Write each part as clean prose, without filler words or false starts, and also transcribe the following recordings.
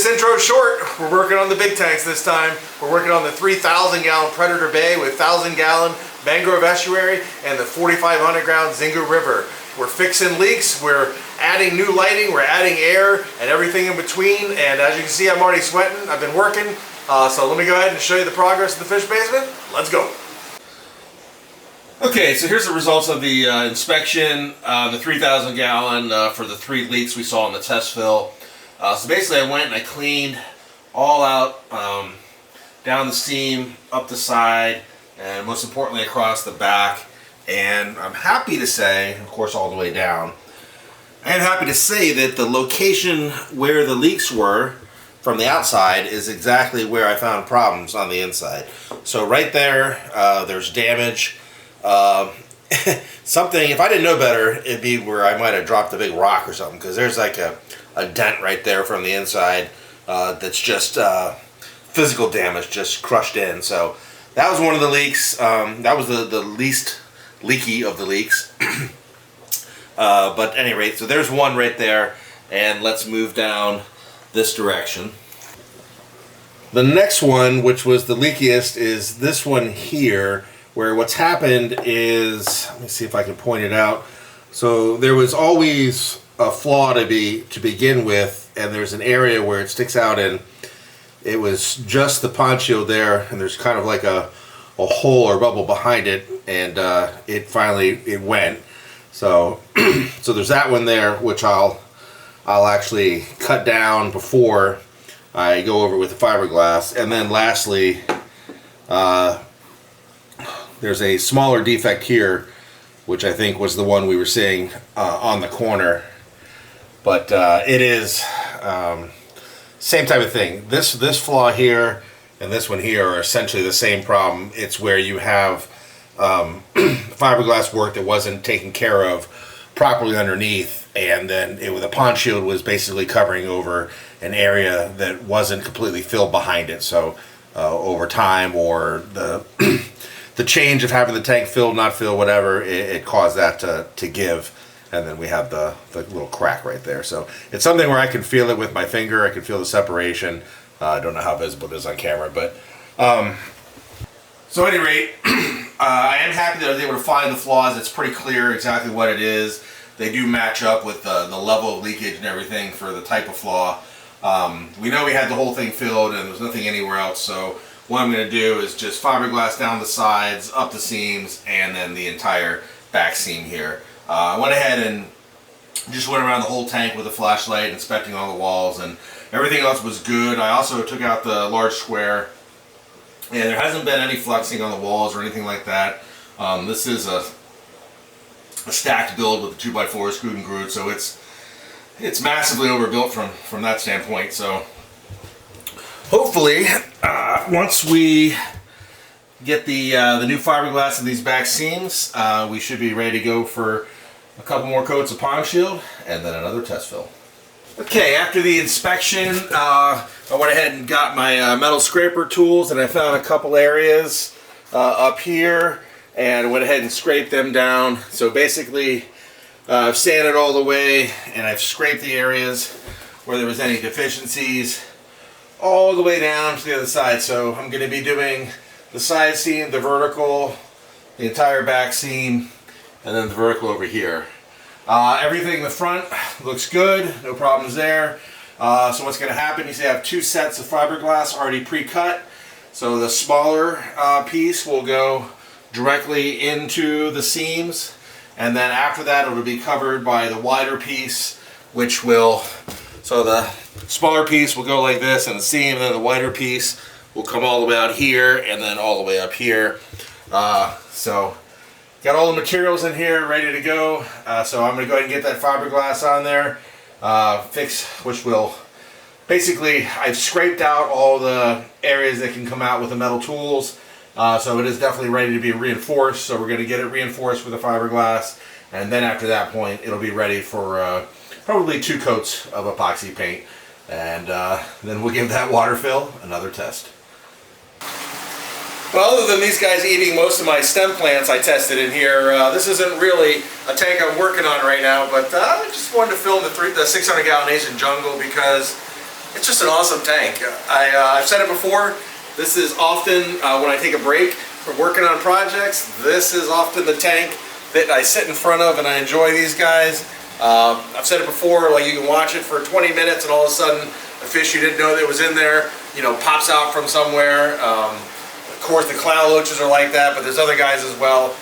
this intro short. We're working on the big tanks this time. We're working on the 3,000 gallon Predator Bay with 1,000 gallon mangrove estuary and the 4,500 gallon Xingu River. We're fixing leaks, we're adding new lighting, we're adding air and everything in between. And as you can see, I'm already sweating. I've been working. So let me go ahead and show you the progress of the fish basement. Let's go. Okay, so here's the results of the inspection, the 3,000 gallon for the 3 leaks we saw in the test fill. So basically I went and I cleaned all out, down the seam, up the side, and most importantly across the back. And I'm happy to say, of course all the way down, I am happy to say that the location where the leaks were from the outside is exactly where I found problems on the inside. So right there, there's damage. Something, if I didn't know better, it'd be where I might have dropped a big rock or something, because there's like a dent right there from the inside that's just physical damage, just crushed in. So that was one of the leaks. That was the least leaky of the leaks. But at any rate, so there's one right there, and let's move down this direction. The next one, which was the leakiest, is this one here, where what's happened is, let me see if I can point it out. So there was always a flaw to begin with, and there's an area where it sticks out, and it was just the pond shield there, and there's kind of like a hole or bubble behind it, and it finally went. So so there's that one there, which I'll actually cut down before I go over with the fiberglass. And then lastly, there's a smaller defect here, which I think was the one we were seeing on the corner. But it is same type of thing. This flaw here and this one here are essentially the same problem. It's where you have fiberglass work that wasn't taken care of properly underneath, and then the pond shield was basically covering over an area that wasn't completely filled behind it. So over time, or the the change of having the tank filled, not filled, whatever, it caused that to give, and then we have the little crack right there. So it's something where I can feel it with my finger. I can feel the separation. I don't know how visible it is on camera, but so at any rate, I am happy that I was able to find the flaws. It's pretty clear exactly what it is. They do match up with the level of leakage and everything for the type of flaw. We know we had the whole thing filled and there was nothing anywhere else, so what I'm going to do is just fiberglass down the sides, up the seams, and then the entire back seam here. I went ahead and just went around the whole tank with a flashlight, inspecting all the walls, and everything else was good. I also took out the large square, and there hasn't been any flexing on the walls or anything like that. This is a stacked build with the 2x4 screwed and grooved, so it's massively overbuilt from that standpoint. So hopefully, once we get the new fiberglass in these back seams, we should be ready to go for a couple more coats of pond shield and then another test fill. Okay, after the inspection, I went ahead and got my metal scraper tools, and I found a couple areas up here, and went ahead and scraped them down. So basically, I've sanded all the way, and I've scraped the areas where there was any deficiencies all the way down to the other side. So I'm going to be doing the side seam, the vertical, the entire back seam, and then the vertical over here. Everything in the front looks good, no problems there. So what's going to happen is you have 2 sets of fiberglass already pre-cut. So the smaller piece will go directly into the seams, and then after that it'll be covered by the wider piece, which will, so the smaller piece will go like this in the seam, and then the wider piece will come all the way out here and then all the way up here. So got all the materials in here ready to go. So I'm going to go ahead and get that fiberglass on there, which will basically, I've scraped out all the areas that can come out with the metal tools. So it is definitely ready to be reinforced. So we're going to get it reinforced with the fiberglass, and then after that point it'll be ready for probably 2 coats of epoxy paint, and then we'll give that water fill another test. Well, other than these guys eating most of my stem plants I tested in here, this isn't really a tank I'm working on right now, but I just wanted to film the 600 gallon Asian jungle because it's just an awesome tank. I've said it before, this is often when I take a break from working on projects, this is often the tank that I sit in front of and I enjoy these guys. I've said it before, like you can watch it for 20 minutes and all of a sudden a fish you didn't know that was in there, you know, pops out from somewhere. Of course the clown loaches are like that, but there's other guys as well.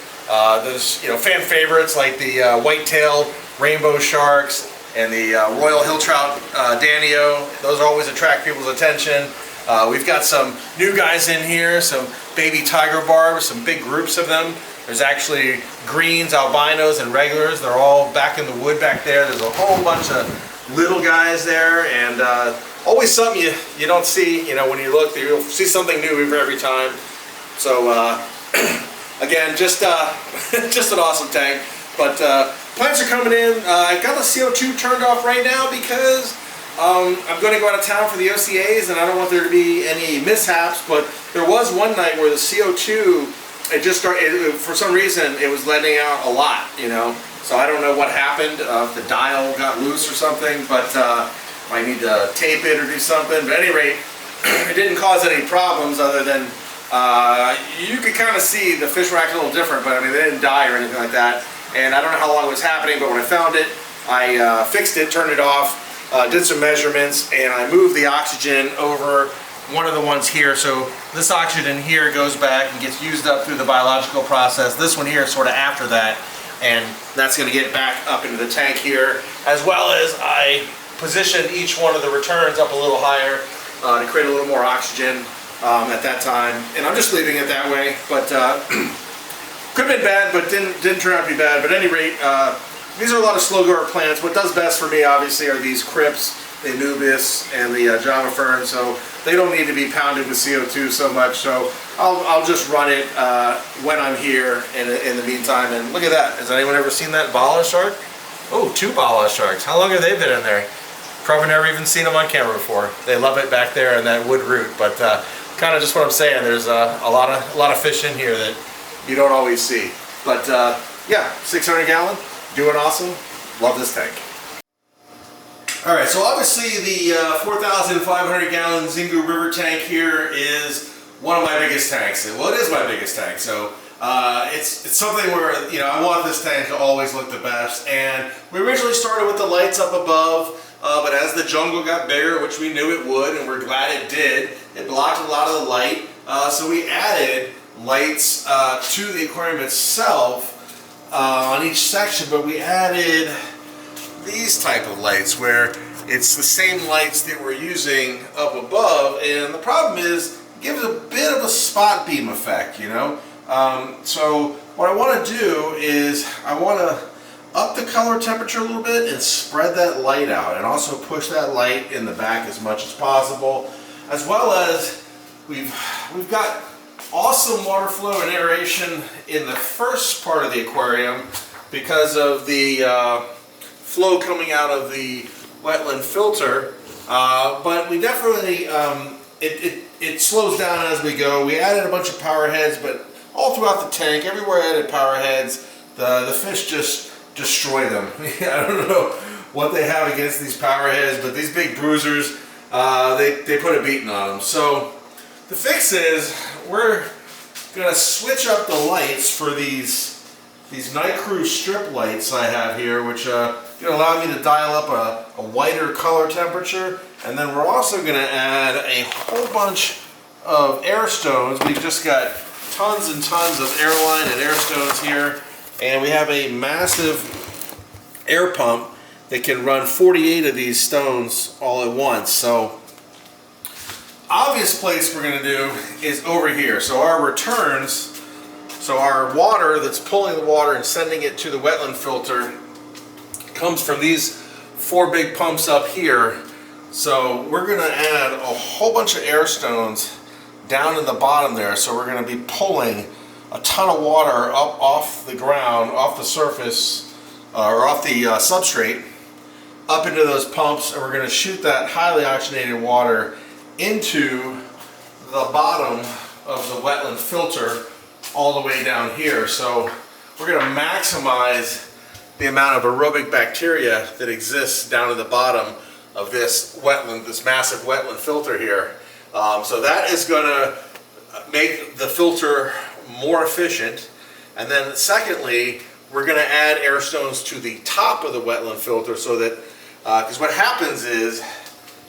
There's, you know, fan favorites like the white-tailed rainbow sharks and the royal hill trout danio. Those always attract people's attention. We've got some new guys in here, some baby tiger barbs, some big groups of them. There's actually greens, albinos, and regulars. They're all back in the wood back there. There's a whole bunch of little guys there, and always something you don't see. You know, when you look, you'll see something new every time. So again, just just an awesome tank. But plants are coming in. I've got the CO2 turned off right now because I'm going to go out of town for the OCAs, and I don't want there to be any mishaps. But there was one night where the CO2, it just started, for some reason, it was letting out a lot, you know. So I don't know what happened, if the dial got loose or something, but I need to tape it or do something. But at any rate, it didn't cause any problems other than you could kind of see the fish were acting a little different, but I mean, they didn't die or anything like that. And I don't know how long it was happening, but when I found it, I fixed it, turned it off, did some measurements, and I moved the oxygen over one of the ones here. So this oxygen here goes back and gets used up through the biological process. This one here is sort of after that, and that's going to get back up into the tank here, as well as I positioned each one of the returns up a little higher to create a little more oxygen at that time. And I'm just leaving it that way, but could have been bad, but didn't turn out to be bad. But at any rate, these are a lot of slow grower plants. What does best for me, obviously, are these crypts, the Anubias, and the Java fern. So they don't need to be pounded with CO2 so much. So I'll just run it when I'm here in the meantime. And look at that. Has anyone ever seen that bala shark? Oh, 2 bala sharks. How long have they been in there? Probably never even seen them on camera before. They love it back there in that wood root. But kind of just what I'm saying. There's a lot of fish in here that you don't always see. But yeah, 600 gallon, doing awesome. Love this tank. All right, so obviously the 4,500 gallon Xingu river tank here is one of my biggest tanks. Well, it is my biggest tank. So it's something where, you know, I want this tank to always look the best. And we originally started with the lights up above, but as the jungle got bigger, which we knew it would, and we're glad it did, it blocked a lot of the light. So we added lights to the aquarium itself on each section, but we added these type of lights where it's the same lights that we're using up above, and the problem is it gives a bit of a spot beam effect, you know. So what I want to do is I want to up the color temperature a little bit and spread that light out, and also push that light in the back as much as possible, as well as we've got awesome water flow and aeration in the first part of the aquarium because of the flow coming out of the wetland filter, but we definitely it slows down as we go. We added a bunch of power heads, but all throughout the tank, everywhere I added power heads, the fish just destroy them. I don't know what they have against these power heads, but these big bruisers, they put a beating on them. So the fix is we're gonna switch up the lights for these night crew strip lights I have here, which gonna allow me to dial up a whiter color temperature. And then we're also gonna add a whole bunch of air stones. We've just got tons and tons of airline and air stones here, and we have a massive air pump that can run 48 of these stones all at once. So obvious place we're gonna do is over here. So our returns, so our water that's pulling the water and sending it to the wetland filter comes from these 4 big pumps up here. So we're gonna add a whole bunch of air stones down in the bottom there. So we're gonna be pulling a ton of water up off the ground, off the surface, or off the substrate, up into those pumps, and we're gonna shoot that highly oxygenated water into the bottom of the wetland filter all the way down here. So we're gonna maximize the amount of aerobic bacteria that exists down at the bottom of this wetland, this massive wetland filter here. So that is going to make the filter more efficient. And then secondly, we're going to add air stones to the top of the wetland filter so that, because what happens is,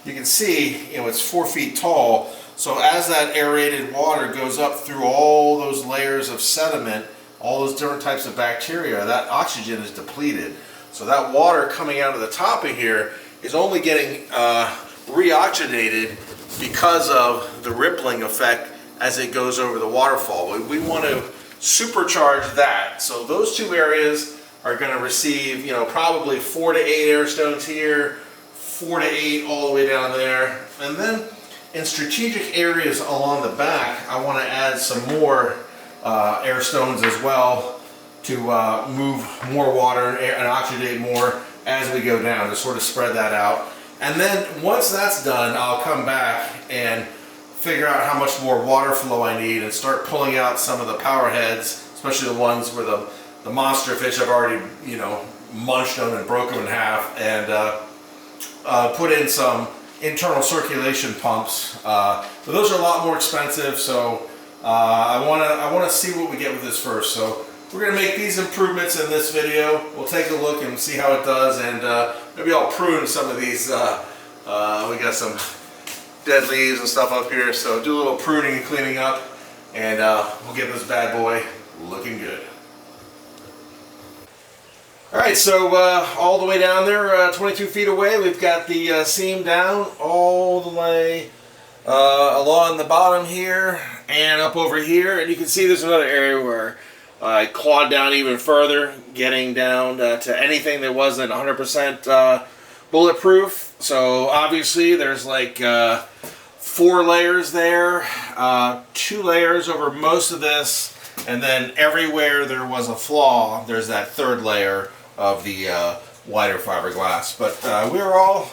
you can see, you know, it's 4 feet tall. So as that aerated water goes up through all those layers of sediment, all those different types of bacteria, that oxygen is depleted. So that water coming out of the top of here is only getting reoxygenated because of the rippling effect as it goes over the waterfall. We want to supercharge that. So those two areas are going to receive, you know, probably 4 to 8 air stones here, 4 to 8 all the way down there. And then in strategic areas along the back, I want to add some more air stones as well to move more water and oxygenate more as we go down, to sort of spread that out. And then once that's done, I'll come back and figure out how much more water flow I need and start pulling out some of the power heads, especially the ones where the monster fish I've already, you know, munched them and broke them in half, and put in some internal circulation pumps. But those are a lot more expensive, so I want to see what we get with this first. So we're going to make these improvements in this video. We'll take a look and see how it does, and maybe I'll prune some of these. We got some dead leaves and stuff up here, so do a little pruning and cleaning up, and we'll get this bad boy looking good. Alright, so all the way down there, 22 feet away, we've got the seam down all the way along the bottom here and up over here, and you can see there's another area where I clawed down even further, getting down to anything that wasn't 100% bulletproof. So obviously there's like 4 layers there, 2 layers over most of this, and then everywhere there was a flaw, there's that 3rd layer of the wider fiberglass. But we're all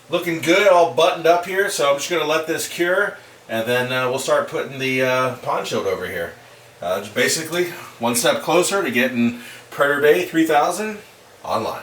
looking good, all buttoned up here, so I'm just going to let this cure, and then we'll start putting the pond shield over here. Just basically one step closer to getting Predator Bay 3000 online.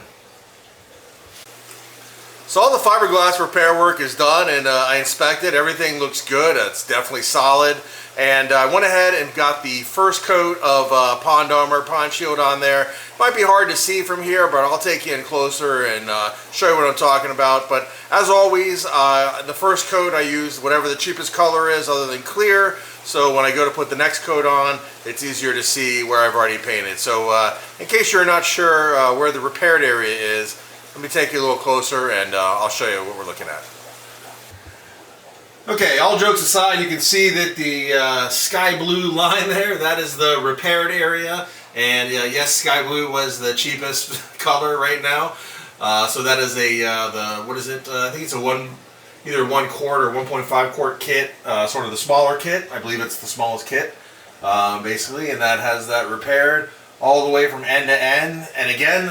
So all the fiberglass repair work is done, and I inspected. Everything looks good. It's definitely solid. And I went ahead and got the first coat of pond armor, pond shield on there. Might be hard to see from here, but I'll take you in closer and show you what I'm talking about. But as always, the first coat I used whatever the cheapest color is other than clear. So when I go to put the next coat on, it's easier to see where I've already painted. So in case you're not sure where the repaired area is, let me take you a little closer and I'll show you what we're looking at. Okay, all jokes aside, you can see that the sky blue line there, that is the repaired area. And yes, sky blue was the cheapest color right now. So that is what is it? I think it's either 1 quart or 1.5 quart kit, sort of the smaller kit. I believe it's the smallest kit, basically. And that has that repaired all the way from end to end. And again,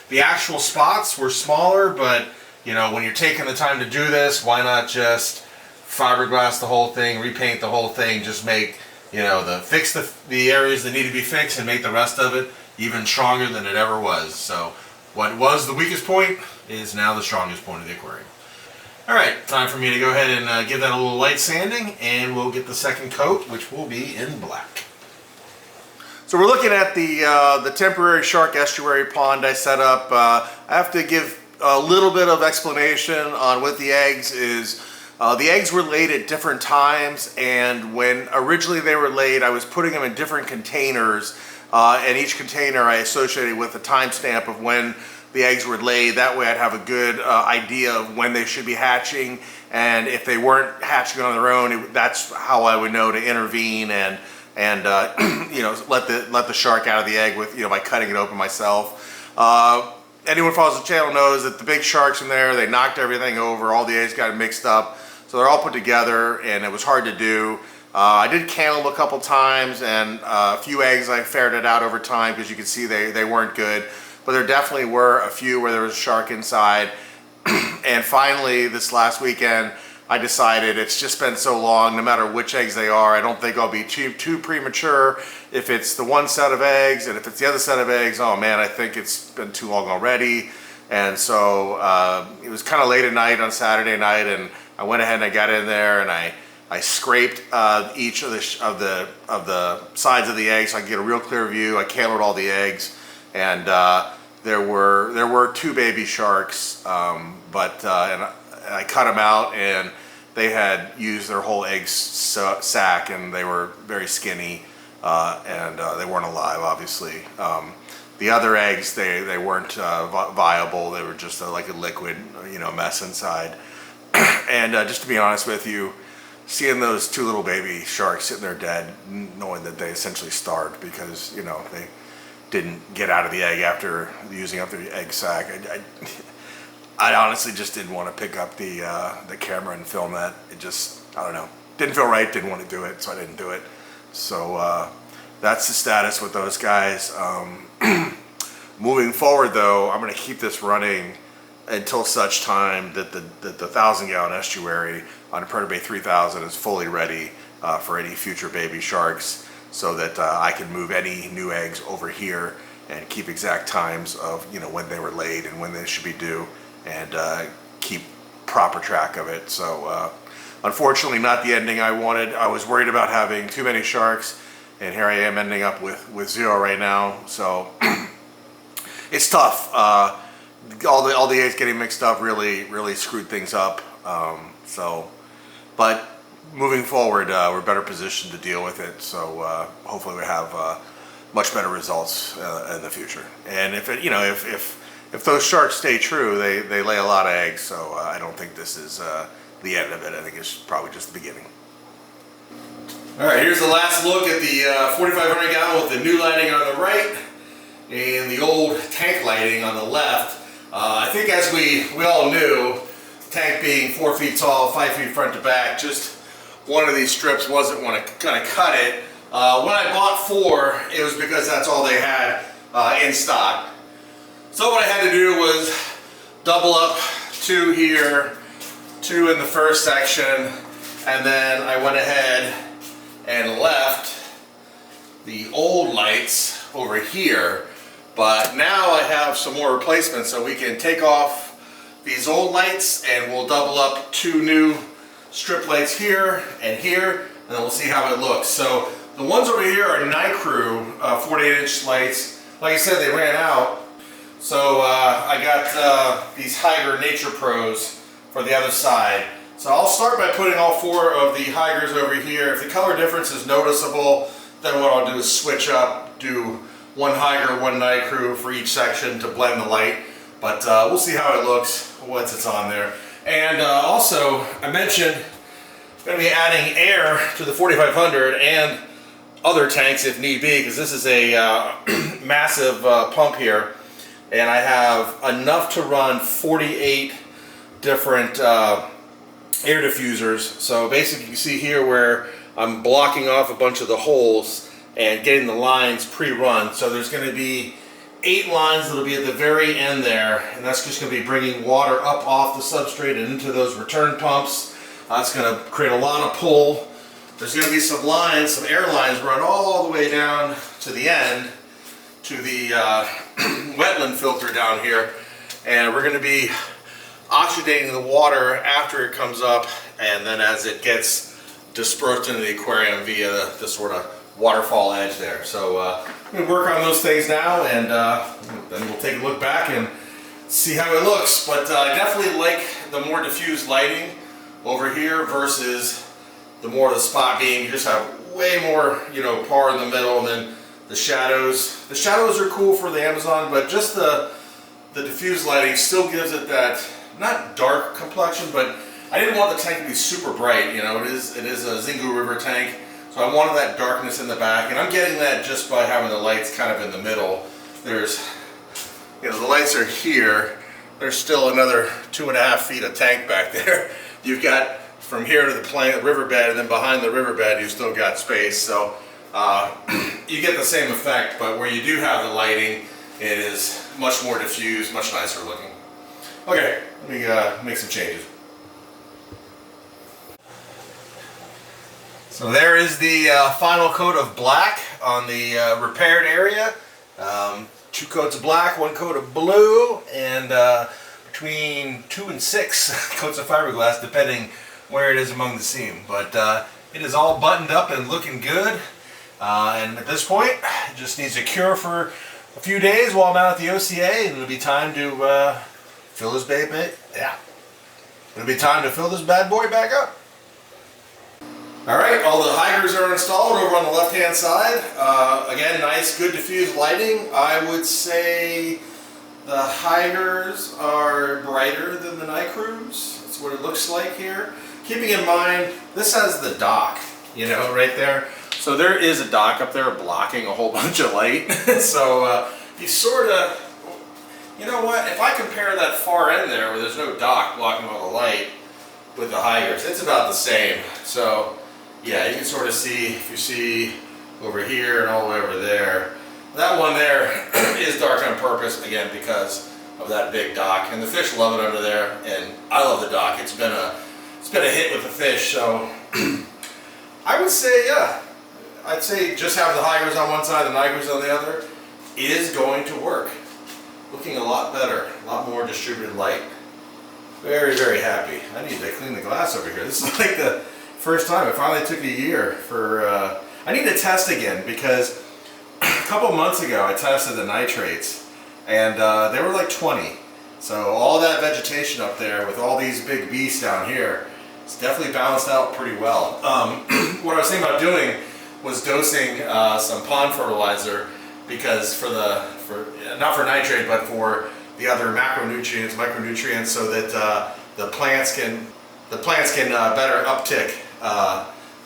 the actual spots were smaller, but you know, when you're taking the time to do this, why not just fiberglass the whole thing, repaint the whole thing, just make, you know, fix the areas that need to be fixed and make the rest of it even stronger than it ever was. So what was the weakest point is now the strongest point of the aquarium. Alright, time for me to go ahead and give that a little light sanding, and we'll get the second coat, which will be in black. So we're looking at the temporary shark estuary pond I set up. I have to give a little bit of explanation on what the eggs is. The eggs were laid at different times, and when originally they were laid, I was putting them in different containers, and each container I associated with a timestamp of when the eggs were laid. That way I'd have a good idea of when they should be hatching, and if they weren't hatching on their own, that's how I would know to intervene and you know, let the shark out of the egg with, you know, by cutting it open myself. Anyone who follows the channel knows that the big sharks in there, they knocked everything over, all the eggs got mixed up, so they're all put together, and it was hard to do. I did can them a couple times, and a few eggs I ferreted out over time because you can see they weren't good, but there definitely were a few where there was a shark inside. And finally, this last weekend, I decided it's just been so long, no matter which eggs they are, I don't think I'll be too premature. If it's the one set of eggs, and if it's the other set of eggs, oh man, I think it's been too long already. And so it was kind of late at night on Saturday night, and I went ahead and I got in there and I scraped each of the sides of the egg so I could get a real clear view. I candled all the eggs, and there were 2 baby sharks, but and I cut them out, and they had used their whole egg sac, and they were very skinny, and they weren't alive, obviously. The other eggs, they weren't viable. They were just like a liquid, mess inside. And just to be honest with you, seeing those 2 little baby sharks sitting there dead, knowing that they essentially starved because they didn't get out of the egg after using up their egg sac, I honestly just didn't want to pick up the camera and film that. It just, I don't know, didn't feel right. Didn't want to do it, so I didn't do it. So that's the status with those guys. Moving forward, though, I'm going to keep this running until such time that the 1,000-gallon estuary on Predator Bay 3000 is fully ready for any future baby sharks, so that I can move any new eggs over here and keep exact times of when they were laid and when they should be due, and keep proper track of it. So unfortunately, not the ending I wanted. I was worried about having too many sharks, and here I am ending up with 0 right now. So it's tough. All the eggs getting mixed up really screwed things up. But moving forward, we're better positioned to deal with it. So hopefully we have much better results in the future. And if those sharks stay true, they lay a lot of eggs. So I don't think this is the end of it. I think it's probably just the beginning. All right, here's the last look at the 4,500 gallon with the new lighting on the right and the old tank lighting on the left. I think, as we all knew, tank being 4 feet tall, 5 feet front to back, just one of these strips wasn't going to cut it. When I bought 4, it was because that's all they had in stock. So what I had to do was double up 2 here, 2 in the first section, and then I went ahead and left the old lights over here. But now I have some more replacements, so we can take off these old lights and we'll double up 2 new strip lights here, and then we'll see how it looks. So the ones over here are Night Crew 48-inch lights. Like I said, they ran out. So I got these Higer Nature Pros for the other side. So I'll start by putting all 4 of the Higers over here. If the color difference is noticeable, then what I'll do is switch up, do 1 Higer, 1 Night Crew for each section to blend the light. But we'll see how it looks once it's on there. And also, I mentioned I'm going to be adding air to the 4,500 and other tanks if need be, because this is a massive pump here. And I have enough to run 48 different air diffusers. So basically you can see here where I'm blocking off a bunch of the holes and getting the lines pre-run. So there's going to be 8 lines that'll be at the very end there, and that's just going to be bringing water up off the substrate and into those return pumps. That's going to create a lot of pull. There's going to be some lines, some air lines run all the way down to the end to the wetland filter down here, and we're going to be oxygenating the water after it comes up, and then as it gets dispersed into the aquarium via the sort of waterfall edge there. So I'm going to work on those things now, and then we'll take a look back and see how it looks. But I definitely like the more diffused lighting over here versus the more the spot beam. You just have way more, par in the middle, and then the shadows. The shadows are cool for the Amazon, but just the diffused lighting still gives it that, not dark complexion, but I didn't want the tank to be super bright. It is a Xingu River tank, so I wanted that darkness in the back, and I'm getting that just by having the lights kind of in the middle. There's, the lights are here. There's still another 2.5 feet of tank back there. You've got from here to the riverbed, and then behind the riverbed you've still got space. So you get the same effect, but where you do have the lighting, it is much more diffused, much nicer looking. Okay, let me make some changes. So there is the final coat of black on the repaired area. 2 coats of black, 1 coat of blue, and between 2 and 6 coats of fiberglass, depending where it is among the seam. But it is all buttoned up and looking good. And at this point, it just needs to cure for a few days while I'm out at the OCA, and it'll be time to fill this baby. Yeah, it'll be time to fill this bad boy back up. All right, all the hiders are installed over on the left-hand side. Again, nice, good diffused lighting. I would say the hiders are brighter than the night cruise. That's what it looks like here. Keeping in mind, this has the dock, you know, right there. So there is a dock up there blocking a whole bunch of light. So you sort of, you know what, if I compare that far end there where there's no dock blocking all the light with the hiders, it's about the same. So yeah, you can sort of see, if you see over here and all the way over there, that one there is dark on purpose, again, because of that big dock. And the fish love it under there, and I love the dock. It's been a hit with the fish, so I would say, yeah, I'd say just have the hiders on one side, the night cruise on the other, is going to work. Looking a lot better, a lot more distributed light. Very, very happy. I need to clean the glass over here. This is like the first time. It finally took a year for, I need to test again, because a couple months ago I tested the nitrates, and they were like 20. So all that vegetation up there with all these big beasts down here, it's definitely balanced out pretty well. What I was thinking about doing was dosing some pond fertilizer, because not for nitrate, but for the other macronutrients, micronutrients, so that the plants can better uptick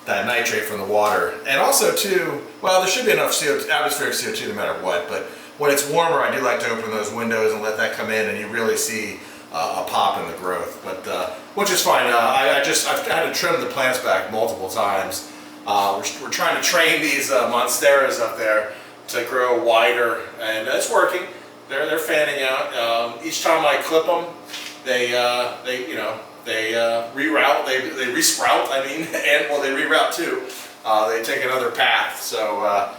that nitrate from the water. And also too, well, there should be enough atmospheric CO2 no matter what, but when it's warmer, I do like to open those windows and let that come in, and you really see a pop in the growth. But which is fine. I've had to trim the plants back multiple times. We're trying to train these monsteras up there to grow wider, and it's working. They're fanning out. Each time I clip them, they reroute, they resprout, I mean, and well, they reroute too. They take another path. So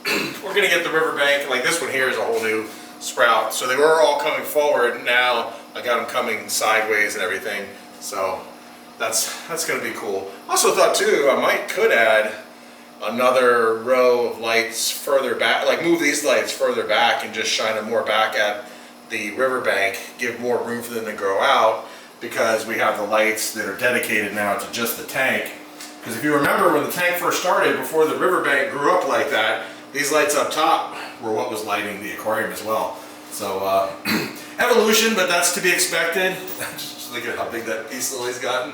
we're gonna get the riverbank, like this one here is a whole new sprout. So they were all coming forward, now I got them coming sideways and everything. So that's gonna be cool. Also thought too, I could add another row of lights further back, like move these lights further back and just shine them more back at the riverbank, give more room for them to grow out, because we have the lights that are dedicated now to just the tank. Because if you remember when the tank first started, before the riverbank grew up like that, these lights up top were what was lighting the aquarium as well. So evolution, but that's to be expected. Just look at how big that piece of lily's gotten.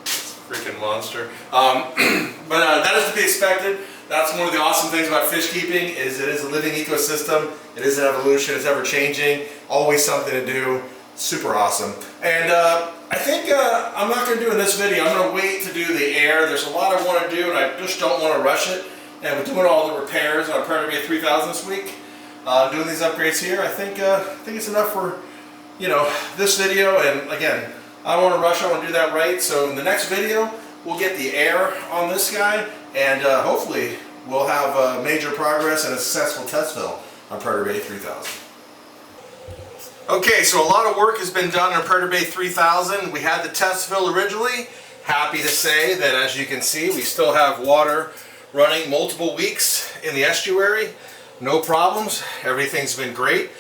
It's a freaking monster. But that is to be expected. That's one of the awesome things about fish keeping, is it is a living ecosystem. It is an evolution. It's ever changing. Always something to do. Super awesome. And I think I'm not going to do in this video. I'm going to wait to do the air. There's a lot I want to do, and I just don't want to rush it. And with doing all the repairs on Predator Bay 3000 this week, doing these upgrades here, I think it's enough for, you know, this video. And again, I don't want to rush. I want to do that right. So in the next video, we'll get the air on this guy, and hopefully we'll have major progress and a successful test fill on Predator Bay 3000. Okay, so a lot of work has been done on Predator Bay 3000. We had the test fill originally. Happy to say that, as you can see, we still have water running multiple weeks in the estuary. No problems. Everything's been great.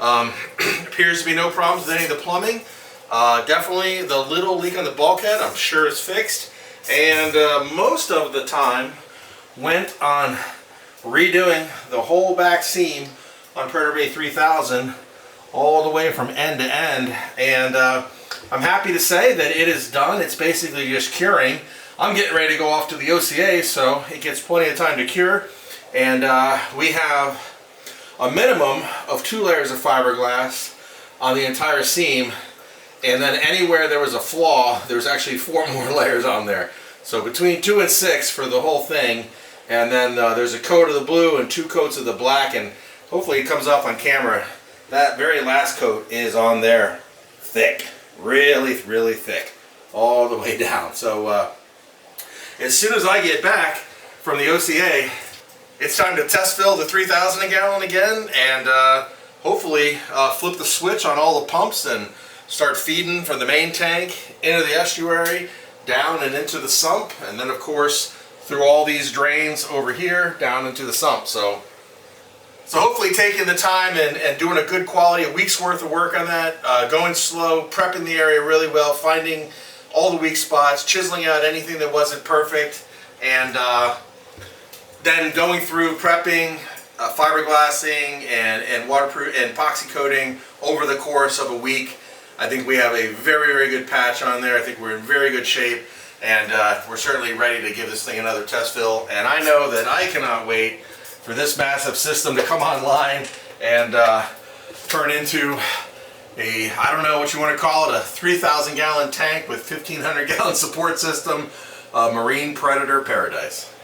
Appears to be no problems with any of the plumbing. Definitely the little leak on the bulkhead, I'm sure is fixed. And most of the time went on redoing the whole back seam on Predator Bay 3000 all the way from end to end. And I'm happy to say that it is done. It's basically just curing. I'm getting ready to go off to the OCA, so it gets plenty of time to cure. And we have a minimum of 2 layers of fiberglass on the entire seam, and then anywhere there was a flaw, there's actually 4 more layers on there. So between 2 and 6 for the whole thing, and then there's a coat of the blue and 2 coats of the black, and hopefully it comes off on camera. That very last coat is on there thick, really, really thick, all the way down. So as soon as I get back from the OCA, it's time to test fill the 3,000 gallon again, and hopefully flip the switch on all the pumps and start feeding from the main tank into the estuary, down and into the sump, and then of course through all these drains over here down into the sump. So hopefully taking the time and doing a good quality, a week's worth of work on that, going slow, prepping the area really well, finding all the weak spots, chiseling out anything that wasn't perfect, and then going through prepping, fiberglassing and waterproof and epoxy coating over the course of a week. I think we have a very, very good patch on there. I think we're in very good shape, and we're certainly ready to give this thing another test fill. And I know that I cannot wait for this massive system to come online and turn into a, I don't know what you want to call it, a 3,000 gallon tank with 1,500 gallon support system, marine predator paradise.